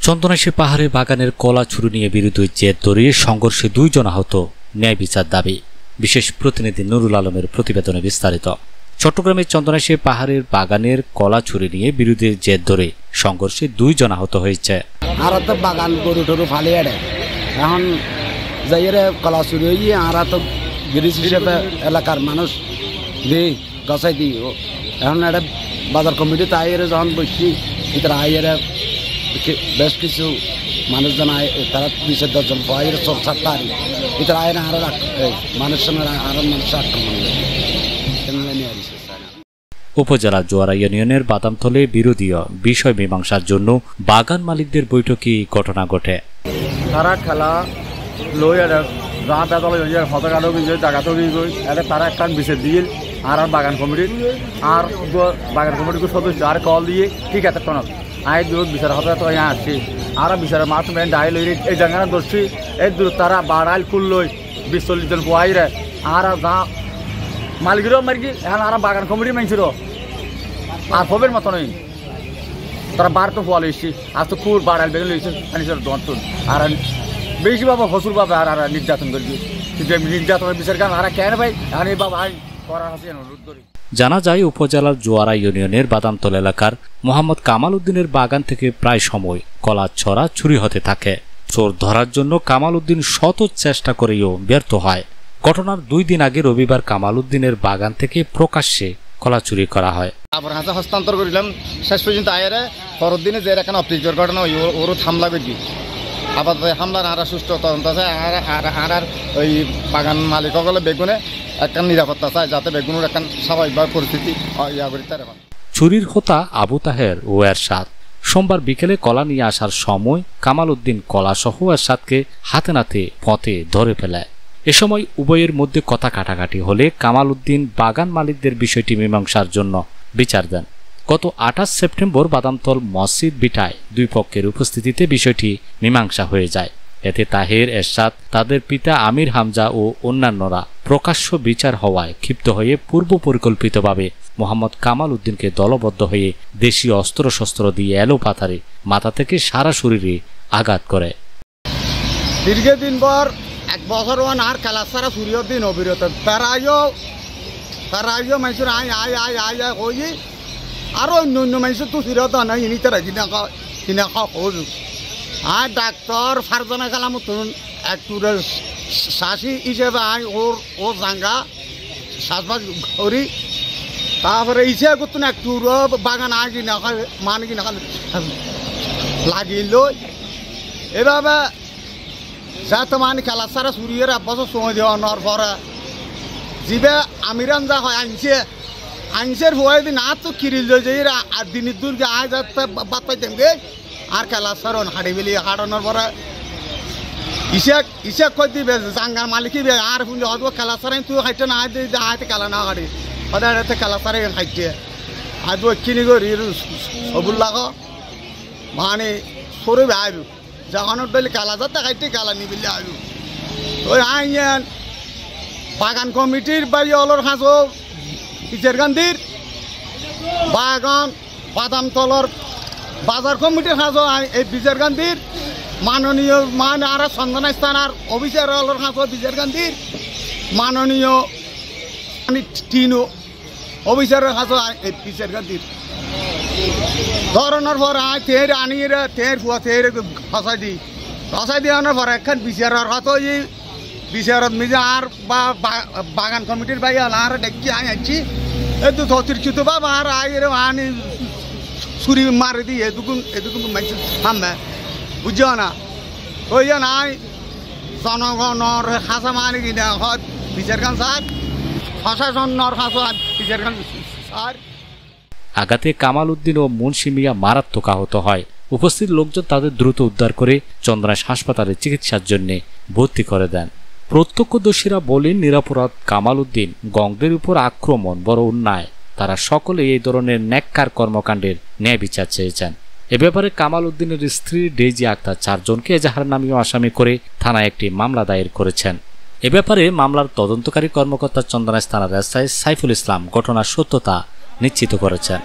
চন্দনাইশী পাহাড়ে বাগানের কলা ছুরি নিয়ে বিরোধী জেদ ধরে সংঘর্ষে 2 জন আহত, ন্যায় বিচার দাবি। বিশেষ প্রতিনিধি নুরুল আলমের প্রতিবেদনে বিস্তারিত। চট্টগ্রামের চন্দনাইশী পাহাড়ের বাগানের কলা ছুরি নিয়ে বিরোধীর জেদ ধরে সংঘর্ষে 2 জন আহত হয়েছে। আর তো বাগান গরু টরু ফালিয়ে এখন যাইরে কলা ছুরি হয়ে আর তো গিরিশ হিসেবে এলাকার মানুষ দিই গছাই দিই। এখন একটা বাজার কমিটি তাইরে যখন বসছি ভিতরে আইয়ের বেশ কিছু মানুষজন তারা 20-10 জন বাইরে 7-8টা ভিতরে আইনে আরো মানুষের সঙ্গে আরো মানুষ আক্রমণ নিয়ে আসছে। উপজেলা জোয়ারা ইউনিয়নের বাদামতলে বিরোধীয় বিষয় মীমাংসার জন্য বাগান মালিকদের বৈঠকে ঘটনা ঘটে। তারা খেলা লই যা বেতল হতকালো জায়গাতেও গই তারা একটা বিশেষ দিয়ে আর বাগান কমিটির আর বাগান কমিটির সদস্য আর কল দিয়ে ঠিক আছে কোন আয় দূর বিচার হতে তো আসছি আর বিচারের মাছ মেন ডাই লই এই জায়গাটা ধরছি এই দূর তারা বাড়াইল কুল লই 20-40 জন পোয়াইরে আর যা মালিকেরও মার্কি এখন আর বাগান কমিটি মানছিল আর হবের মতো নই তারা বার তো ফল এসছি আজ তো খুব বাড়াইল বেগে লইছে দন্তন আর বেশি বাবা হসুর বাবা আর নির্যাতন করবি নির্যাতনের বিচার কারণ আর কেন ভাই আর এই বাবা করার হাতে অনুরোধ করি। জানা যায় উপজেলার জোয়ারা ইউনিয়নের বাদামতল এলাকার মোহাম্মদ কামাল উদ্দিনের বাগান থেকে প্রায় সময় কলা ছড়া চুরি হতে থাকে। চোর ধরার জন্য কামাল উদ্দিন শত চেষ্টা করেও ব্যর্থ হয়। ঘটনার 2 দিন আগে রবিবার কামাল উদ্দিনের বাগান থেকে প্রকাশ্যে কলা চুরি করা হয়। আবার হাতে হস্তান্তর করিলাম শেষ পর্যন্ত আয়ের পরের দিনে যে এখানে অপ্রীতিকর ঘটনা ওর হামলা করবি আবার হামলার আর সুষ্ঠু তদন্ত আছে আর ওই বাগান মালিক সকলে বেগুনে একটা নিরাপত্তা চায় যাতে বেগুনের একটা স্বাভাবিকভাবে পরিস্থিতি ইয়া করি তার। চুরির হোতা আবু তাহের ও এরশাদ সোমবার বিকেলে কলা নিয়ে আসার সময় কামাল উদ্দিন কলা সহ এরশাদকে হাতে নাতে পথে ধরে ফেলায়। এ সময় উভয়ের মধ্যে কথা কাটাকাটি হলে কামাল উদ্দিন বাগান মালিকদের বিষয়টি মীমাংসার জন্য বিচার দেন। গত 28 সেপ্টেম্বর বাদামতল মসজিদ বিটায় 2 পক্ষের উপস্থিতিতে বিষয়টি মীমাংসা হয়ে যায়। এতে তাহের, এরশাদ, তাদের পিতা আমির হামজা ও অন্যান্যরা প্রকাশ্য বিচার হওয়ায় ক্ষিপ্ত হয়ে পূর্ব পরিকল্পিতভাবে মোহাম্মদ কামাল উদ্দিনকে দলবদ্ধ হয়ে দেশীয় অস্ত্রশস্ত্র দিয়ে এলোপাতাড়ি মাথা থেকে সারা শরীরে আঘাত করে। দীর্ঘদিন পর 1 বছর আর খেলা সারা সূর্য দিন অবিরত তারাইও মানুষের আয় আয় আয় আয় আয় হই আরো অন্য মানুষের তো ফিরত নাই ইনি তারা কিনা খোঁজ আর ডাক্তার ফারজানা কালামুন একটু শাসি হিসেবে আয় ওর জাঙ্গা শ্বাসবাস করি তারপরে ইচ্ছা করতো না একটু বাগান আয় কিনা মানে কিনা লাগিল এভাবে যাতে মানে খেলা সারা সূর্যের 1 বছর সময় দেওয়ানোর পরে জিবে আমিরান যা হয় আইনসের হয়ে দিন আর তো কিরিল আর দিনের দূরকে আয় যাতে বাদ পাইতেন গে আর খেলা সারন হাড়ি বেলি হারানোর পরে ইসে কই দিবে জাঙ্গার মালিকই আর হয়তো খেলা সারাই তুই হাইটে না হাইতে খেলা না হাড়ি হয়তো খেলা সারাই হাইটে আজ কিনি করি সবুল লাগ মানে সরে আইব যখন ডলি খেলা যাতে হাইটে খেলা নিবিলে আইব ওই আইন বাগান কমিটির বাড়ি অলর হাঁসো ইচেরকান্দির বাগান বাদামতলর বাজার কমিটির হাঁসো এই বিচারকান্দির মাননীয় আর চন্দনাইশ থানার অফিসার অলর হাঁসো বিচারকান্দির মাননীয় টিনো অফিসারের হাঁসো এই বিচারকান্দির ধরনের পর তের আনিয়ে তের ফুয়া তের ফসাই দিয়ে আনার পর একখান বিচারের হাতো এই বিচারত মিজে আর বাগান কমিটির ভাই আর ডেকি আছি এদু অতিরিক্ত বাবা আর আইরে আনি ছুরি মারি দিই এদুকুন মাইছে সামনে বুঝছো না ওই নাই জনগণের হাসা মানি কিনা হয় বিচারখান স্যার প্রশাসনের হাসা বিচারখান স্যার। আঘাতে কামাল উদ্দিন ও মুন্সি মিয়া মারাত্মক আহত হয়। উপস্থিত লোকজন তাদের দ্রুত উদ্ধার করে চন্দনাইশ হাসপাতালে চিকিৎসার জন্য ভর্তি করে দেন। প্রত্যক্ষদর্শীরা বলেন, নিরপরাধ কামাল উদ্দিন গংদের উপর আক্রমণ বড় অন্যায়। তারা সকলে এই ধরনের ন্যাক্কার কর্মকাণ্ডের ন্যায় বিচার চেয়েছেন। এ ব্যাপারে কামাল উদ্দিনের স্ত্রী ডেইজি আক্তার 4 জনকে এজাহার নামীয় আসামি করে থানায় একটি মামলা দায়ের করেছেন। এ ব্যাপারে মামলার তদন্তকারী কর্মকর্তা চন্দনাইশ থানার এসআই সাইফুল ইসলাম ঘটনার সত্যতা নিশ্চিত করেছেন।